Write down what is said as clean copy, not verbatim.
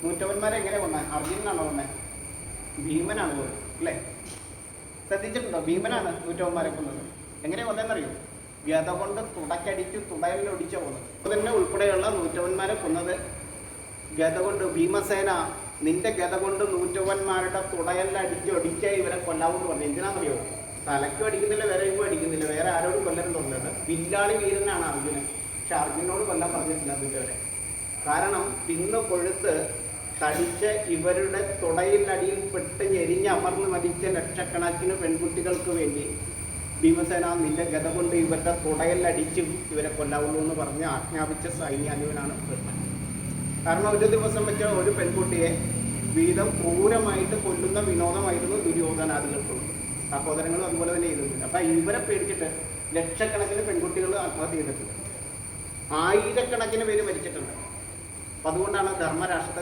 നൂറ്റവന്മാരെ എങ്ങനെ കൊന്നത്? അർജുനനാണോ കൊന്നത്? ഭീമനാണ് കൊന്നത് അല്ലേ? ശ്രദ്ധിച്ചിട്ടുണ്ടോ? ഭീമനാണ് നൂറ്റവന്മാരെ കൊന്നത്. എങ്ങനെ കൊന്നതെന്നറിയോ? ഗത കൊണ്ട് തുടക്കടിച്ച് തുടയിലൊടിച്ച കൊന്നത്. തന്നെ ഉൾപ്പെടെയുള്ള നൂറ്റവന്മാരെ കൊന്നത് ഗത കൊണ്ട്. ഭീമസേന, നിന്റെ ഗത കൊണ്ട് നൂറ്റവന്മാരുടെ തുടയെല്ലാം ഇവരെ കൊല്ലാമെന്ന് പറഞ്ഞു. എന്തിനാണെന്നറിയോ? തലയ്ക്കും അടിക്കുന്നില്ല, വേറെ എങ്ങും അടിക്കുന്നില്ല, വേറെ ആരോടും കൊല്ലാൻ തോന്നുന്നുണ്ട്. വില്ലാളി വീരനാണ് അർജുനൻ. പക്ഷെ അർജുനോട് കൊല്ലാൻ പറഞ്ഞിട്ടില്ല നൂറ്റവരെ. കാരണം തിന്ന് കൊഴുത്ത് തടിച്ച് ഇവരുടെ തുടയിലടിയിൽ പെട്ട് ഞെരിഞ്ഞ് അമർന്ന് മരിച്ച ലക്ഷക്കണക്കിന് പെൺകുട്ടികൾക്ക് വേണ്ടി ഭീമസേന നിന്റെ ഗത കൊണ്ട് ഇവരുടെ തുടയിലടിച്ച് ഇവരെ കൊല്ലാവുള്ളൂ എന്ന് പറഞ്ഞ് ആജ്ഞാപിച്ച സൈന്യാധിപനാണ് കൃഷ്ണൻ. കാരണം ഒരു ദിവസം വെച്ച ഒരു പെൺകുട്ടിയെ വീതം ക്രൂരമായിട്ട് കൊല്ലുന്ന വിനോദമായിരുന്നു ദുര്യോധനാദികൾക്കുള്ളത്. സഹോദരങ്ങളും അതുപോലെ തന്നെ ചെയ്തിട്ടുണ്ട്. അപ്പം ഇവരെ പേടിച്ചിട്ട് ലക്ഷക്കണക്കിന് പെൺകുട്ടികൾ ആത്മഹത്യ ചെയ്തിട്ടുണ്ട്, ആയിരക്കണക്കിന് പേര് മരിച്ചിട്ടുണ്ട്. അപ്പം അതുകൊണ്ടാണ് ധർമ്മരാഷ്ട്രത്തെ